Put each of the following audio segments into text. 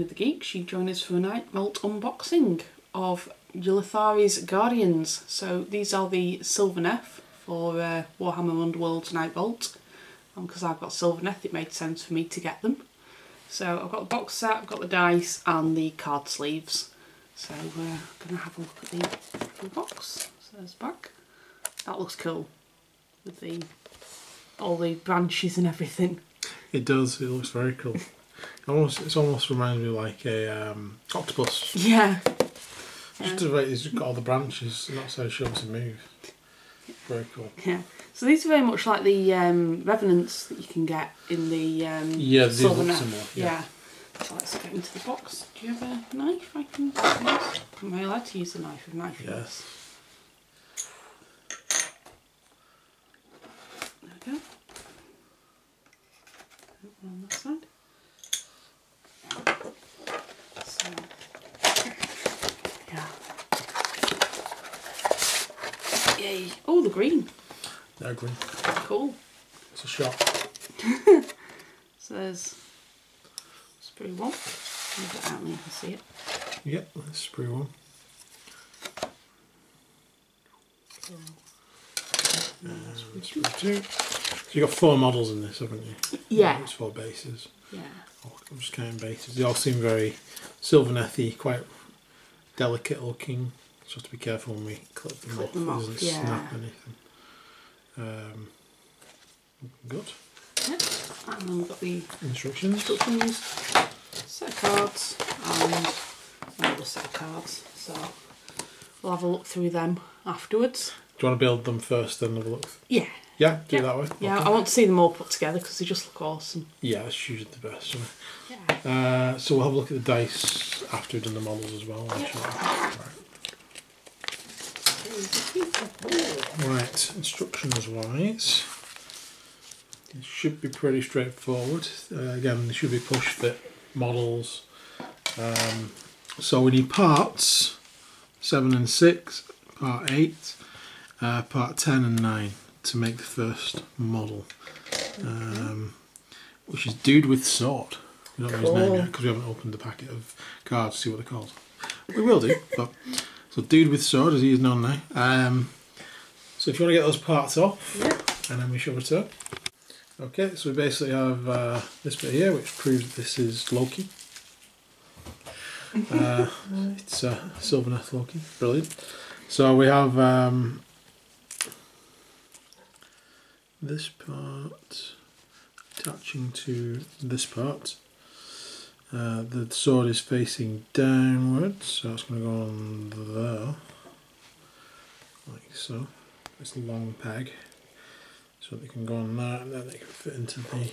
with the Geeks, you join us for a Night Vault unboxing of Ylthari'S Guardians. So these are the Sylvaneth for Warhammer Underworlds Night Vault. And because I've got Sylvaneth, it made sense for me to get them. So I've got the box set, I've got the dice and the card sleeves. So we're going to have a look at the box. So there's the back. That looks cool with all the branches and everything. It does. It looks very cool. It almost reminds me of like a octopus. Yeah. Just the way it's got all the branches, not so sure to move. Very cool. Yeah. So these are very much like the revenants that you can get in the Sylvaneth. Yeah. So let's get into the box. Do you have a knife I can use? Am I allowed to use the knife? Yes. There we go. On that side. So, yeah. Yay. Oh, the green. They're green. Cool. It's a shot. So there's sprue one. Move it out and you can see it. Yep, that's sprue one. Sprue two. So you've got 4 models in this, haven't you? Yeah. It's 4 bases. Yeah. I'm just counting bases. They all seem very Sylvaneth-y, quite delicate looking. So have to be careful when we clip them off. It doesn't snap anything. Good. Yep. And then we've got the instructions. Set of cards and another set of cards. So we'll have a look through them afterwards. Do you want to build them first, then have a look? Yeah. Yeah, do it that way. Yeah, okay. I want to see them all put together because they just look awesome. Yeah, that's usually the best. Yeah. So we'll have a look at the dice after we've done the models as well. Yep. Right, instructions wise, it should be pretty straightforward. Again, they should be push fit models. So we need parts 7 and 6, part 8, part 10 and 9 to make the first model, which is Dude with Sword. We don't know his name yet because we haven't opened the packet of cards to see what they're called. We will do, but so Dude with Sword, as he is known now. So if you want to get those parts off, and then we shove it up. Okay, so we basically have this bit here, which proves that this is Loki. It's Sylvaneth Loki, brilliant. So we have this part attaching to this part. The sword is facing downwards, so it's going to go on there, like so. It's a long peg, so they can go on that, and then they can fit into the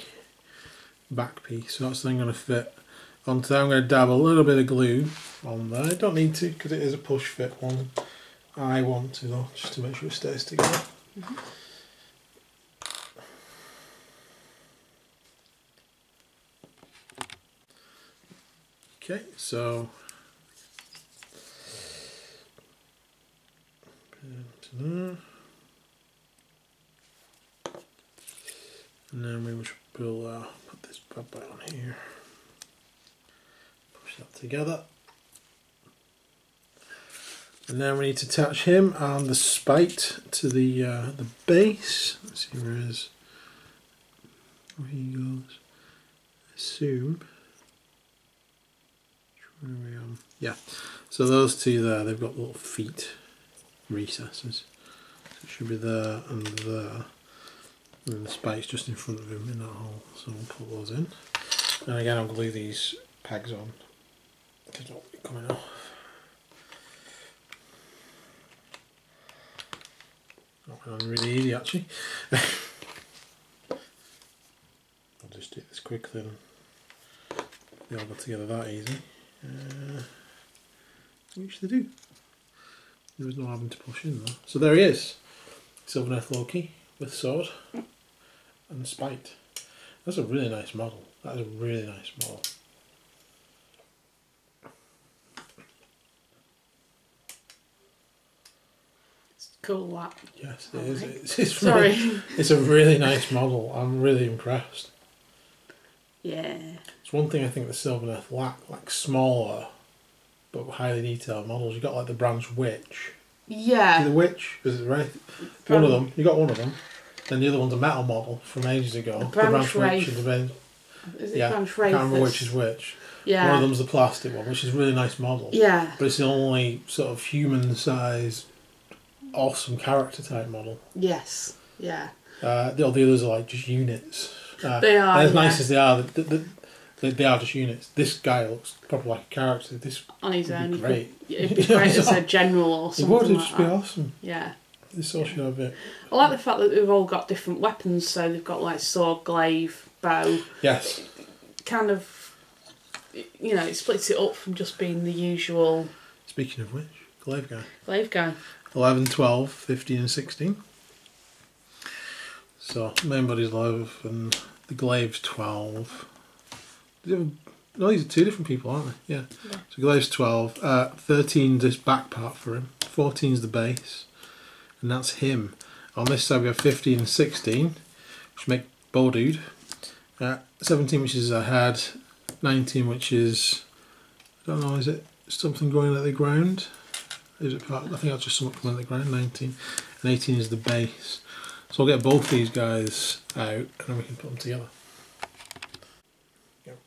back piece. So that's then going to fit onto there. I'm going to dab a little bit of glue on there. I don't need to because it is a push fit one. I want to though, just to make sure it stays together. Okay, so and then we will put this bad boy on here, push that together, and then we need to attach him and the spite to the base. Let's see where he goes. Assume. Yeah, so those two there, they've got little feet recesses. So it should be there and there. And then the spike's just in front of him in that hole, so we'll put those in. And again, I'll glue these pegs on because they'll be coming off. That went on really easy actually. I'll just do this quickly and they all got together that easy. Which they do. There was no having to push in though. So there he is, Sylvaneth Loki with sword and spite. That's a really nice model. That is a really nice model. It's cool that. Yes, it is. It's really, it's a really nice model. I'm really impressed. Yeah. It's one thing I think the Sylvaneth lack, like smaller but highly detailed models. You got like the branch witch. Yeah. The witch, is it right? One of them. You got one of them. Then the other one's a metal model from ages ago. The branch witch. Is it I branch can't remember which is which. Yeah. One of them's the plastic one, which is a really nice model. Yeah. But it's the only sort of human size, awesome character type model. Yes. Yeah. The others are like just units. They are. As nice as they are, they are just units. This guy looks probably like a character. This on his own. Great. It'd be great as a general or something. It would like just that. be awesome. Yeah. This all should have it. I like the fact that they've all got different weapons, so they've got like sword, glaive, bow. Yes. Kind of, you know, it splits it up from just being the usual. Speaking of which, glaive guy. Glaive guy. 11, 12, 15 and 16. So, main body's 11 and the glaive's 12. No, these are two different people, aren't they? Yeah. So glaive's 12. 13's this back part for him. 14's the base. And that's him. On this side we have 15 and 16, which make bow dude. 17, which is a head. 19, which is, I don't know, is it something growing at the ground? Is it part? I think that's just something growing at the ground. 19. And 18 is the base. So I'll get both these guys out and then we can put them together.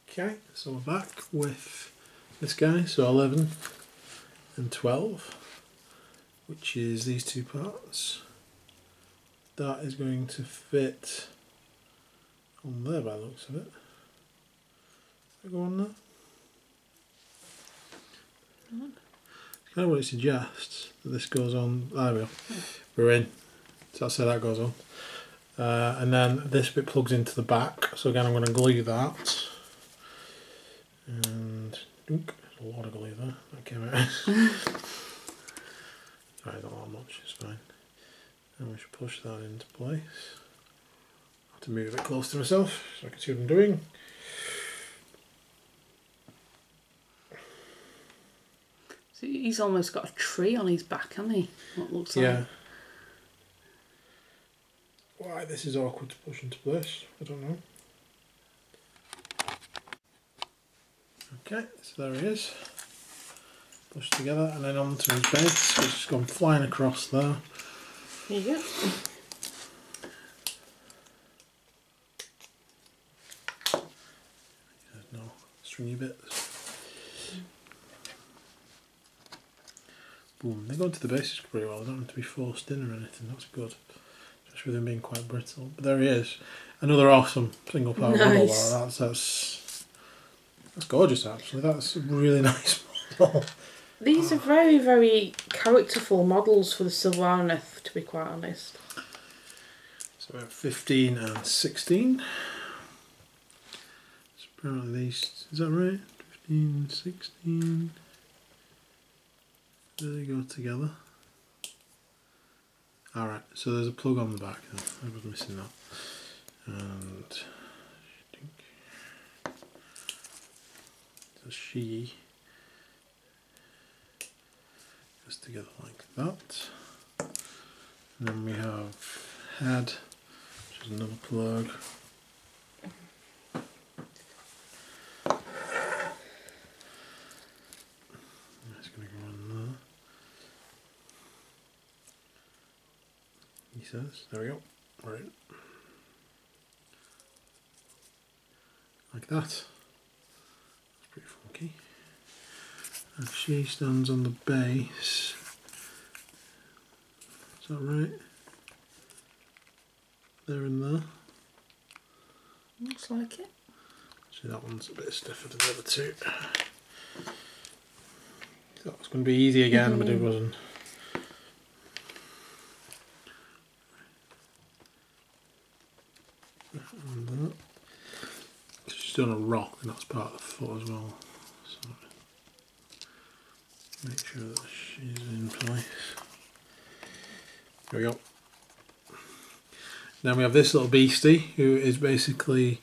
Okay, so we're back with this guy, so 11 and 12, which is these two parts. That is going to fit on there by the looks of it. Does that go on there? It's kind of what it suggests, that this goes on. There we go. We're in. So that's how that goes on. And then this bit plugs into the back, so again I'm going to glue that. And there's a lot of glue there. That came out. Sorry, not that much, it's fine. And we should push that into place. I have to move a bit close to myself so I can see what I'm doing. So he's almost got a tree on his back, hasn't he? What looks like. Yeah. Why this is awkward to push into place, I don't know. Okay, so there he is. Push together and then onto his base, which has gone flying across there. There you go. There's no stringy bits. Boom, they go into the bases pretty well, they don't have to be forced in or anything, that's good. Just with him being quite brittle. But there he is. Another awesome single part model there. That's gorgeous actually, that's a really nice model. These are very, very characterful models for the Sylvaneth, to be quite honest. So we have 15 and 16. So apparently these, is that right? 15, 16. They go together. Alright, so there's a plug on the back then. I was missing that. And so she goes together like that. And then we have head, which is another plug. That's going to go on there. He says, there we go, right. Like that. That's pretty funky. And she stands on the base. Is that right? There and there. Looks like it. See, that one's a bit stiffer than the other two. That was going to be easy again, but it wasn't. And that. She's done a rock, and that's part of the foot as well. So make sure that she's in place. There we go. Now we have this little beastie, who is basically,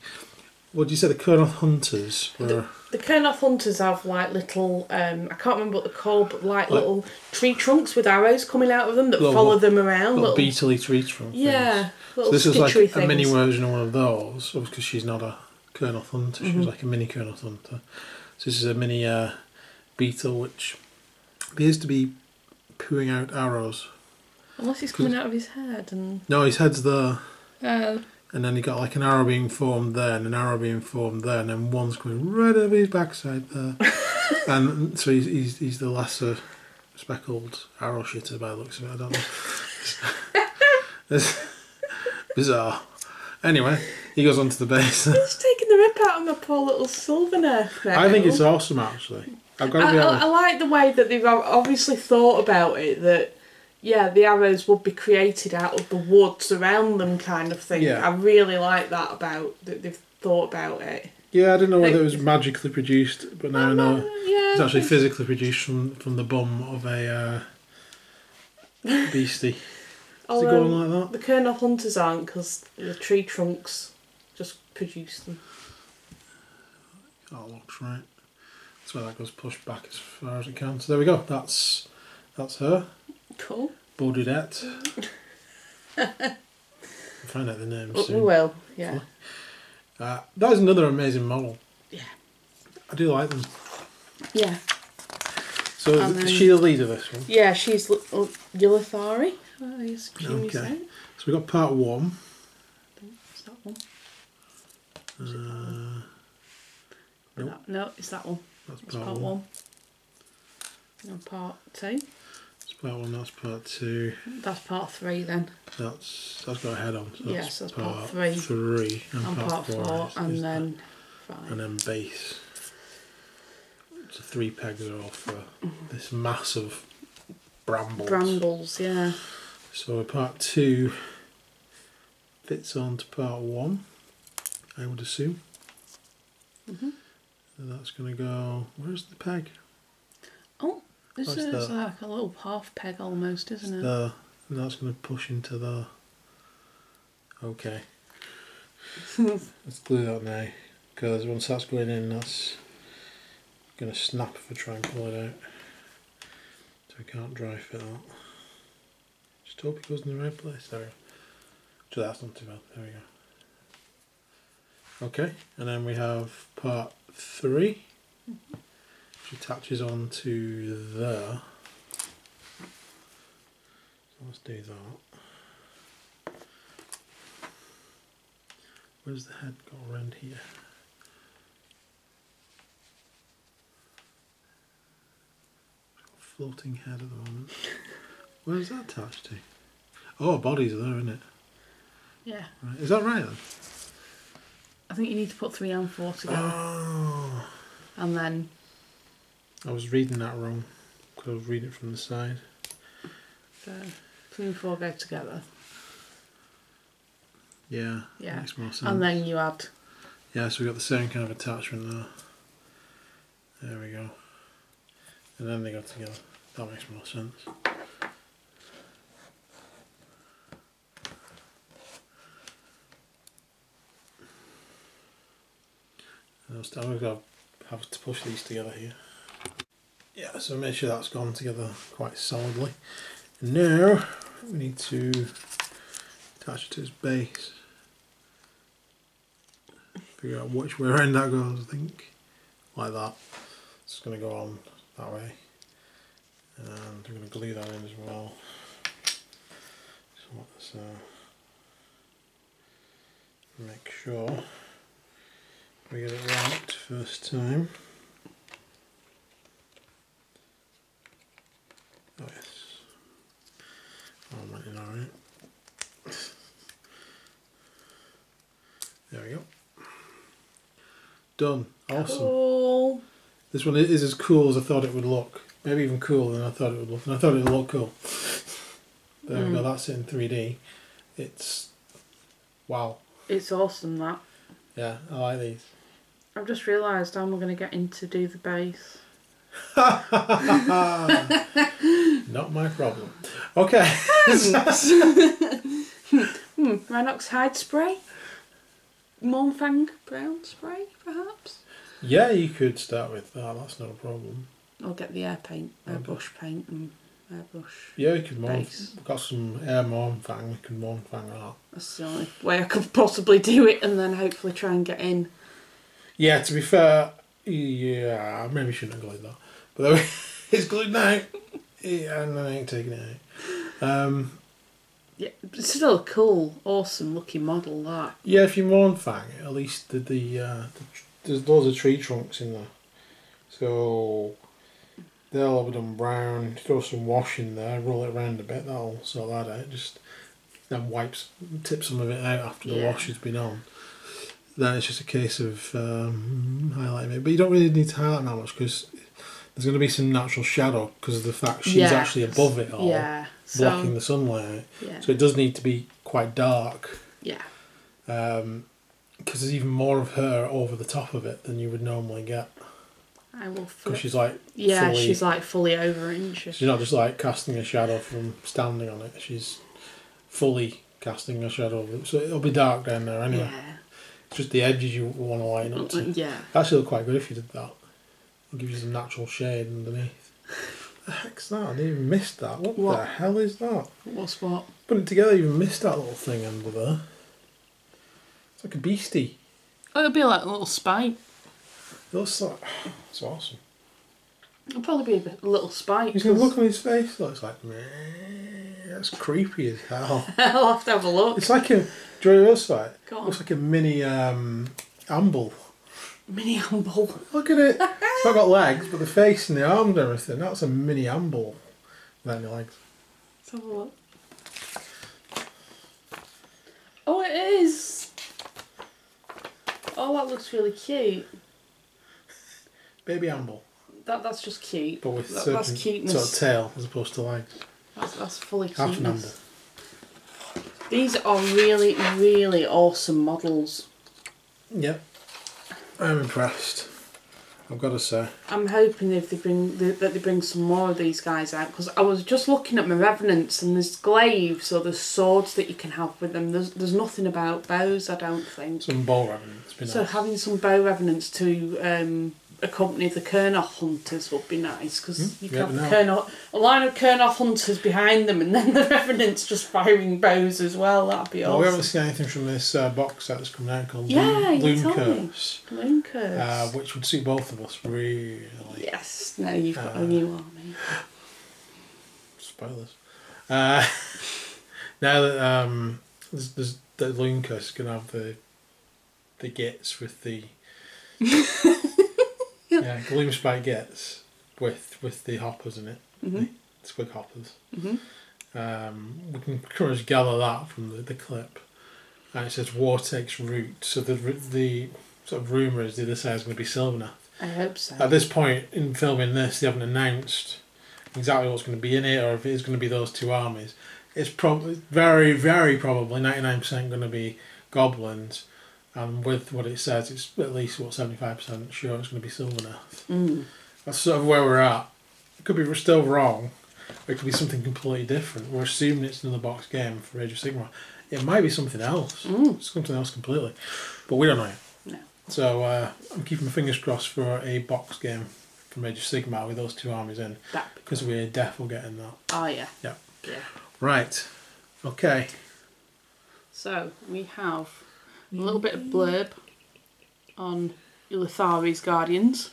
what did you say, the Kurnoth Hunters were? The Kurnoth Hunters have like little, I can't remember what they're called, but like little tree trunks with arrows coming out of them that follow them around. Little beetly tree trunks. Yeah, so this is like things. a mini version of one of those, because she's not a Colonel Hunter. She was like a mini Colonel Hunter. So this is a mini beetle which appears to be pooing out arrows. Unless he's coming out of his head and... No, his head's there. Oh. And then you got like an arrow being formed there and an arrow being formed there, and then one's going right over his backside there. And so he's the lesser speckled arrow shitter by the looks of it. I don't know. It's bizarre. Anyway, he goes onto the base. He's taking the rip out of my poor little Sylvaneth. I think it's awesome, actually. I've got to be honest. I like the way that they've obviously thought about it, that yeah, the arrows would be created out of the woods around them, kind of thing. Yeah. I really like that about that they've thought about it. Yeah, I didn't know whether it was magically produced, but now I know yeah, it's actually physically produced from the bum of a beastie. Is it going like that? The Colonel Hunters aren't, because the tree trunks just produce them. That looks right. That's why that goes pushed back as far as it can. So there we go. That's her. Cool. Baududette. We'll find out the name soon. We will, yeah. That is another amazing model. Yeah. I do like them. Yeah. So is she the leader of this one? Yeah, she's Ylthari. Okay. So we've got part 1. Is that one? Nope. No, it's that one. That's part 1. And part 2. That's part 1, that's part 2. That's part 3 then. That's got a head on. So that's that's part 3. 3 and part 4 and then that. 5. And then base. So 3 pegs are off for this mass of brambles. Brambles, yeah. So part 2 fits onto part 1, I would assume. So that's going to go... Where's the peg? Oh, this is like a little half peg almost, isn't it? There. And that's going to push into the... Okay. Let's glue that now. Because once that's going in, that's going to snap if I try and pull it out. So I can't dry fit that. Just hope it goes in the right place. There we go. So that's not too bad. There we go. Okay, and then we have part 3, which attaches onto there. So let's do that. Where's the head got around here? Floating head at the moment. Where's that attached to? Oh, body's there, isn't it? Yeah. Right. Is that right then? I think you need to put 3 and 4 together. Oh. And then... I was reading that wrong, because I was reading it from the side. So 3 and 4 go together. Yeah, that makes more sense. And then you add... Yeah, so we've got the same kind of attachment there. There we go. And then they go together. That makes more sense. I'm going to have to push these together here. Yeah, so make sure that's gone together quite solidly. And now we need to attach it to its base. Figure out which way around that goes, I think. Like that. It's going to go on that way. And we're going to glue that in as well. So let's make sure we get it right first time. Oh yes. Oh, I'm running alright. There we go. Done. Awesome. Cool. This one is as cool as I thought it would look. Maybe even cooler than I thought it would look. And I thought it would look cool. There we go, that's it in 3D. It's... wow. It's awesome, that. Yeah, I like these. I've just realised how I'm going to get in to do the base. Not my problem. Okay. Rhinox hide spray? Mornfang brown spray, perhaps? Yeah, you could start with that, that's not a problem. Or get the airbrush paint and airbrush. Yeah, we could base. We've got some air Mornfang, we could Mornfang that. That's the only way I could possibly do it, and then hopefully try and get in Yeah, to be fair, yeah, maybe shouldn't have glued that. But it's glued now. Yeah, and I ain't taking it out. Yeah, but it's still a cool, awesome looking model, that. Yeah, if you Mournfang, at least there's loads of tree trunks in there. So they'll have it done brown, throw some wash in there, roll it around a bit, that'll sort that out. Just then tip some of it out after the wash has been on. Then it's just a case of highlighting it. But you don't really need to highlight that much because there's going to be some natural shadow because of the fact she's actually above it all, blocking the sunlight out. Yeah. So it does need to be quite dark. Yeah. Because there's even more of her over the top of it than you would normally get. I will. Because she's like she's like fully over it, isn't she? She's not just like casting a shadow from standing on it. She's fully casting a shadow. So it'll be dark down there anyway. Yeah. It's just the edges you want to lighten up to. Yeah. Actually, look quite good if you did that. It'll give you some natural shade underneath. What the heck's that? I didn't even miss that. What the hell is that? What's what? Putting it together, you even missed that little thing under there. It's like a beastie. Oh, it'll be like a little spike. It looks like... It's awesome. It'll probably be a little spike. He's going to look on his face. It looks like... That's creepy as hell. I'll have to have a look. It's like a... Do you know what it looks like? Go on. It looks like a mini amble. Mini amble. Look at it. It's not got legs, but the face and the arms and everything. That's a mini amble without any legs. Let's have a look. Oh, it is. Oh, that looks really cute. Baby amble. That's just cute. But with that's cuteness. sort of tail as opposed to legs. That's fully Half an amble. cuteness. These are really, really awesome models. Yep. I'm impressed. I've got to say. I'm hoping if they bring some more of these guys out, because I was just looking at my revenants and there's glaives or there's swords that you can have with them. There's nothing about bows, I don't think. Some bow revenants. So having some bow revenants to accompany the Kurnoth hunters would be nice, because you can have a line of Kurnoth hunters behind them and then the revenants just firing bows as well. That'd be awesome. We haven't seen anything from this box set that's coming out called Looncurse. Looncurse. Which would suit both of us really. Yes, now you've got a new army. Spoilers. Now that there's the Looncurse is going to have the gits with the gloom spike gets with the hoppers in it, the squig hoppers. We can pretty much gather that from the clip, and it says war takes root. So the sort of rumour is the other side is going to be Sylvaneth. I hope so. At this point in filming this, they haven't announced exactly what's going to be in it, or if it is going to be those two armies. It's probably very, very probably 99% going to be goblins. And with what it says, it's at least 75% sure it's going to be Sylvaneth. That's sort of where we're at. It could be still wrong, or it could be something completely different. We're assuming it's another box game for Age of Sigmar. It might be something else. Something else completely, but we don't know yet. No. So I'm keeping my fingers crossed for a box game from Age of Sigmar with those two armies in, because we're definitely getting that. Oh yeah. Yeah. Yeah. Right. Okay. So we have a little bit of blurb on Ylthari'S Guardians.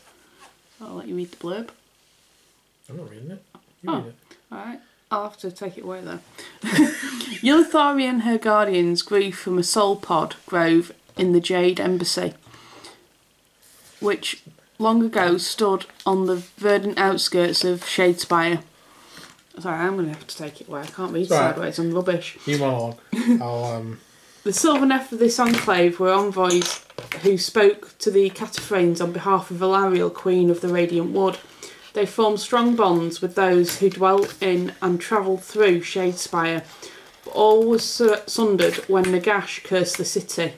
I'll let you read the blurb. I'm not reading it. You read it. Alright. I'll have to take it away though. Ylthari and her guardians grew from a soul pod grove in the Jade Embassy, which long ago stood on the verdant outskirts of Shadespire. Sorry, I'm going to have to take it away. I can't read sideways, I'm rubbish. You monologue. I'll The Sylvaneth of this enclave were envoys who spoke to the Cataphrines on behalf of Ylthari'S, Queen of the Radiant Wood. They formed strong bonds with those who dwelt in and travelled through Shadespire, but all was sundered when Nagash cursed the city.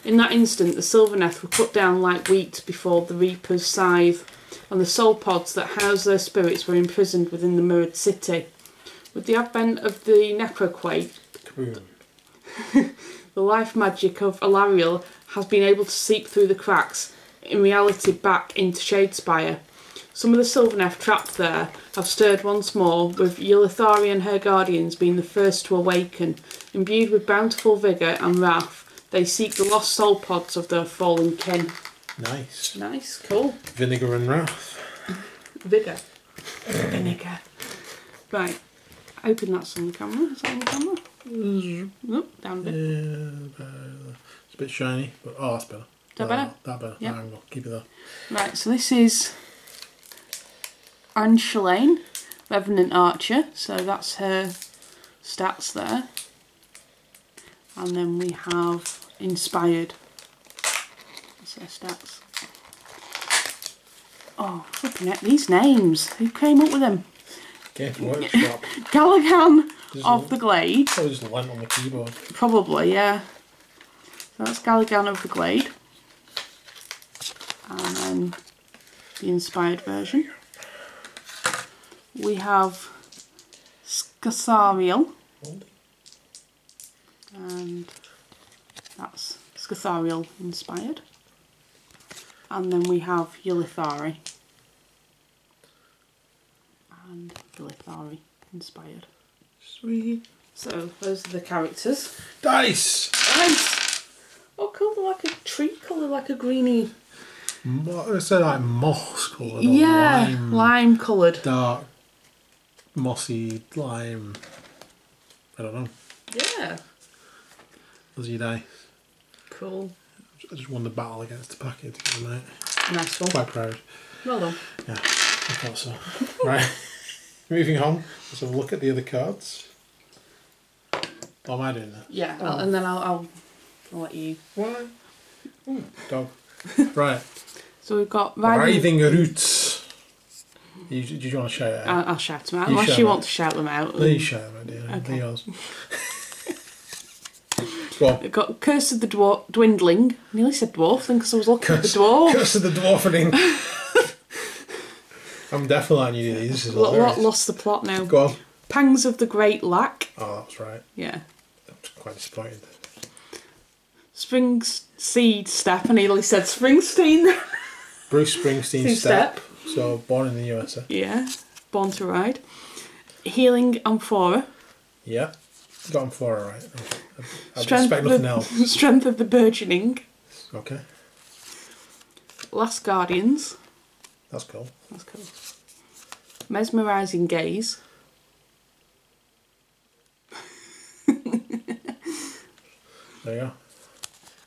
In that instant, the Sylvaneth were cut down like wheat before the Reaper's scythe, and the soul pods that housed their spirits were imprisoned within the mirrored city. With the advent of the Necroquake, the life magic of Ylthari'S has been able to seep through the cracks, in reality back into Shadespire. Some of the Sylvaneth trapped there have stirred once more, with Ylthari and her guardians being the first to awaken. Imbued with bountiful vigour and wrath, they seek the lost soul pods of their fallen kin. Nice. Nice, cool. Vinegar and Wrath. Vigour. Vinegar. Right. Hoping that's on the camera. Is that on the camera? Nope, down a bit. It's a bit shiny, but oh, that's better. Is that better? That better. Yep. That angle. Keep it there. Right, so this is Anne Shalane, Revenant Archer. So that's her stats there. And then we have Inspired. That's her stats. Oh, flipping heck, these names. Who came up with them? Games Workshop. Gallaghan of the Glade. Probably just lent on the keyboard. Probably, yeah. So that's Gallaghan of the Glade. And then the inspired version. We have Scathariel. And that's Scathariel inspired. And then we have Ylthari. And Ylthari inspired. Sweet. So those are the characters. Dice! Nice! Oh cool, they're like a tree colour, like a greeny. I said like moss coloured. Yeah, lime coloured. Dark, mossy lime. I don't know. Yeah. Those are your dice. Cool. I just won the battle against the packet the other night. Nice one. Quite proud. Well done. Yeah, I thought so. Right, moving on. Let's have a look at the other cards. Oh, am I doing that? Yeah, Oh. and then I'll let you. What? Dog. Right. So we've got Writhing Roots. Do you want to shout it out? I'll shout them out, You unless shout you them want to shout them out. Please shout them out, dear. Okay. They're yours. Go on. We've got Curse of the Dwindling. I nearly said dwarf then because I was looking at the dwarf. Curse of the Dwarfening. I'm definitely letting you do these. This is hilarious. Lost the plot now. Go on. Pangs of the Great Lack. Oh, that's right. Yeah. I'm quite disappointed. Spring Seed Step. I nearly said Springsteen. Bruce Springsteen Step. So, born in the USA. Yeah. Born to Ride. Healing Amphora. Yeah. Got him for it, right. I expect nothing else. Strength of the Burgeoning. Okay. Last Guardians. That's cool. That's cool. Mesmerising Gaze. There you go.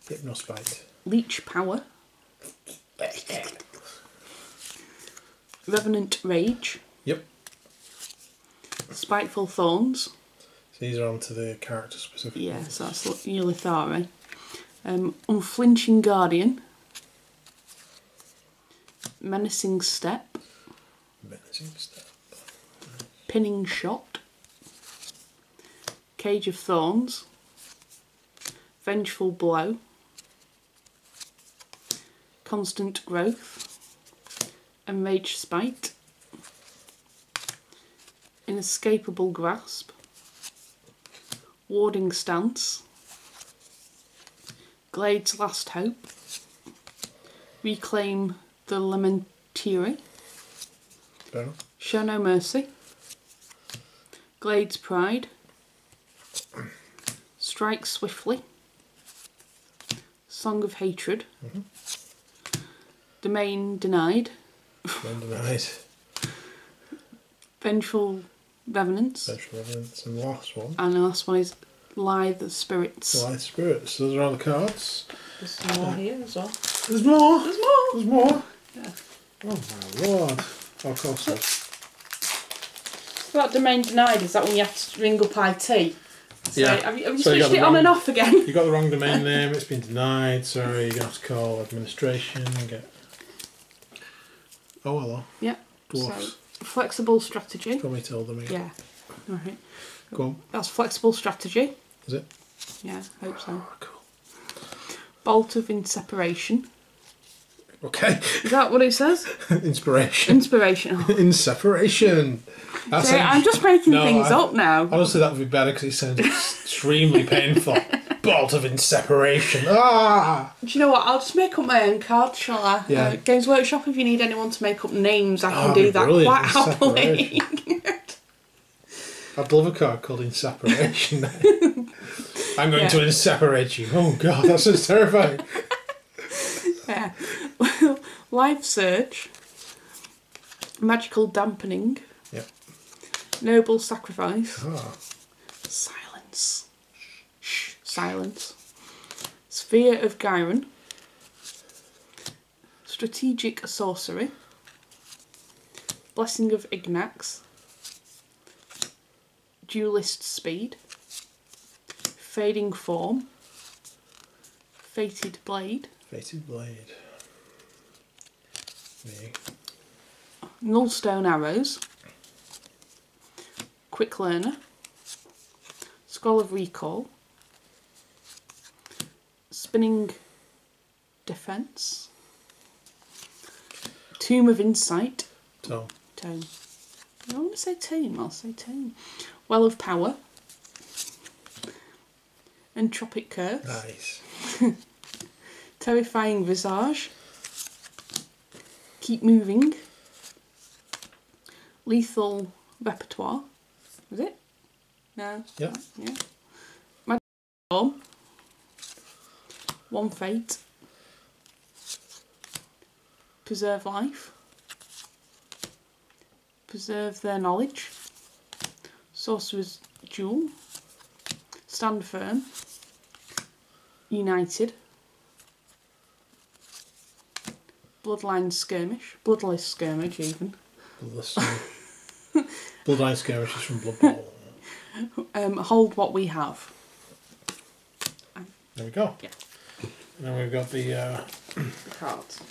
Hypnospite. Leech Power. Revenant Rage. Yep. Spiteful Thorns. So these are onto the character specific. Yeah, so that's Ylthari. Unflinching Guardian. Menacing Step. Menacing Step. Pinning Shot. Cage of Thorns. Vengeful Blow. Constant Growth. Enraged Spite. Inescapable Grasp. Warding Stance. Glade's Last Hope. Reclaim the Lamentary. Fair enough. Show No Mercy. Glade's Pride. Strike Swiftly. Song of Hatred. Domain Denied. Denied. Vengeful Revenants. Vengeful Revenants. And the last one. And the last one is Lithe Spirits. Lithe Spirits. Those are all the cards. There's some more here as well. There's more. There's more. There's more. Yeah. Oh my lord. Oh, of course there is. That Domain Denied, is that when you have to ring up IT? So Yeah. Have you So you got switched the it on wrong- and off again? You got the wrong domain name. It's been denied. Sorry, you're gonna have to call administration and get. Oh hello. Yeah. Dwarfs. So, flexible strategy. Probably told them again. Yeah. Alright. Go on. That's flexible strategy. Is it? Yeah, I hope so. Oh, cool. Bolt of Inseparation. Okay. Is that what it says? Inspiration. Inspiration. Oh. Inseparation. That See, sounds- I'm just making No, things I- up now. Honestly, that would be better because it sounds extremely painful. Bolt of Inseparation. Ah! Do you know what? I'll just make up my own card, shall I? Yeah. Games Workshop, if you need anyone to make up names, I can that'd do be that brilliant. quite happily. I'd love a card called Inseparation. I'm going Yeah. to inseparate you. Oh god, that sounds terrifying. Yeah, Yeah. Life Surge. Magical Dampening. Yep. Noble Sacrifice. Ah. Silence. Shh. Silence. Sphere of Gyron. Strategic Sorcery. Blessing of Ignax. Duelist Speed. Fading Form. Fated Blade. Fated Blade. Me. Nullstone Arrows. Quick Learner. Scroll of Recall. Spinning Defense. Tomb of Insight. Tome. Tome. I don't want to say tomb, I'll say tome. Well of Power. Entropic Curse. Nice. Terrifying Visage. Keep Moving. Lethal Repertoire. Was it? No? Yeah. Yeah. Magic Storm. One Fate. Preserve Life. Preserve Their Knowledge. Sorcerer's Duel. Stand Firm. United. Bloodline Skirmish. Bloodless Skirmish even. Bloodline Skirmish is from Blood Bowl. Hold What We Have. There we go. Yeah. And then we've got the Cards.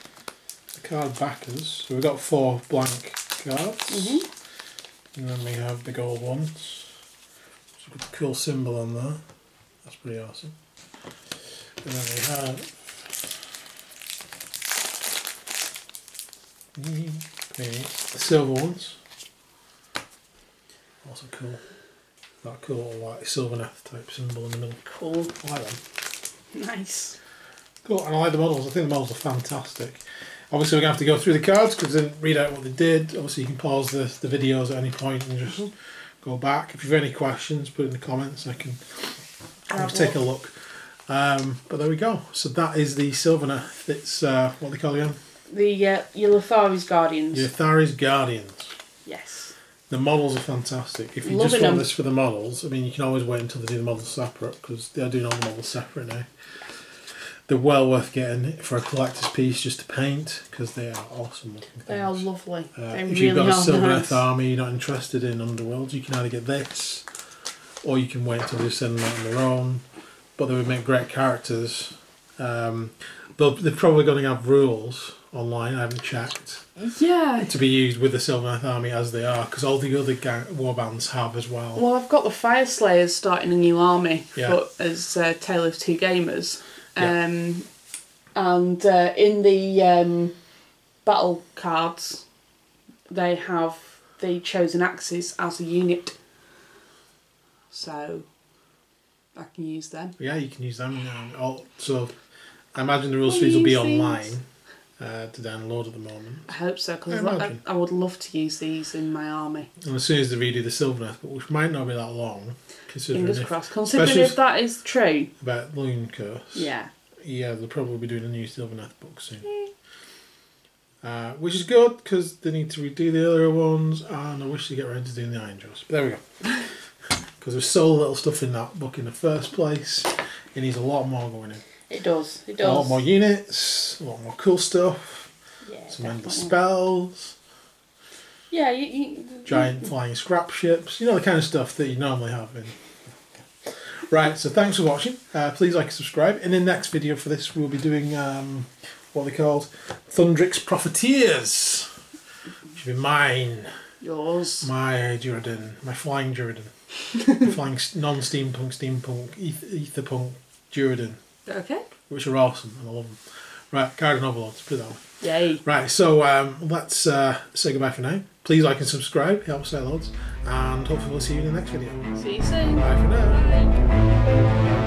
card backers. So we've got 4 blank cards. And then we have the gold ones. There's a cool symbol on there. That's pretty awesome. And then we have the silver ones. Also cool. That cool like Sylvaneth type symbol in the middle. Cool. I like them. Nice. Cool, and I like the models. I think the models are fantastic. Obviously, we're going to have to go through the cards because I didn't read out what they did. Obviously, you can pause the videos at any point and just go back. If you've any questions, put it in the comments and I can take a look. But there we go. So that is the Sylvaneth. It's what they call it again? The Ylthari'S Guardians. Ylthari'S Guardians. Yes. The models are fantastic. If you Loving just want them. this for the models, I mean, you can always wait until they do the models separate because they are doing all the models separate now. They're well worth getting for a collector's piece just to paint because they are awesome looking things. They are lovely. They If really you've got a are Sylvaneth nice. army, you're not interested in Underworlds, you can either get this or you can wait until they send them out on their own. But they would make great characters. They're probably going to have rules online, I haven't checked, Yeah. to be used with the Sylvaneth army as they are because all the other warbands have as well. Well, I've got the Fire Slayers starting a new army as Tale of Two Gamers. Yeah. And in the battle cards, they have the Chosen Axes as a unit. So I can use them. Yeah, you can use them. So I imagine the rules feeds will be online to download at the moment. I hope so, I because imagine. I would love to use these in my army. And as soon as they redo the Sylvaneth, but which might not be that long, considering Fingers crossed. Considering if that is true. about looncurse. Yeah. Yeah, they'll probably be doing a new Sylvaneth book soon. Which is good because they need to redo the earlier ones, and I wish they get around to doing the Iron Jaws. But there we go. Because there's so little stuff in that book in the first place, it needs a lot more going in. It does. It does. A lot more units, a lot more cool stuff, Yeah, some endless definitely. spells, Yeah, giant flying scrap ships, you know, the kind of stuff that you normally have in. Right, so thanks for watching. Please like and subscribe. In the next video for this, we'll be doing what they called Ylthari'S Profiteers, which will be mine. yours. My Duridan, my flying Duridan. Flying non-steampunk, etherpunk Duridan. Okay. Which are awesome, and I love them. Right, card and overlords, put it that way. Yay. Right, so let's say goodbye for now. Please like and subscribe, it helps out loads, and hopefully we'll see you in the next video. See you soon. Bye for now. Bye.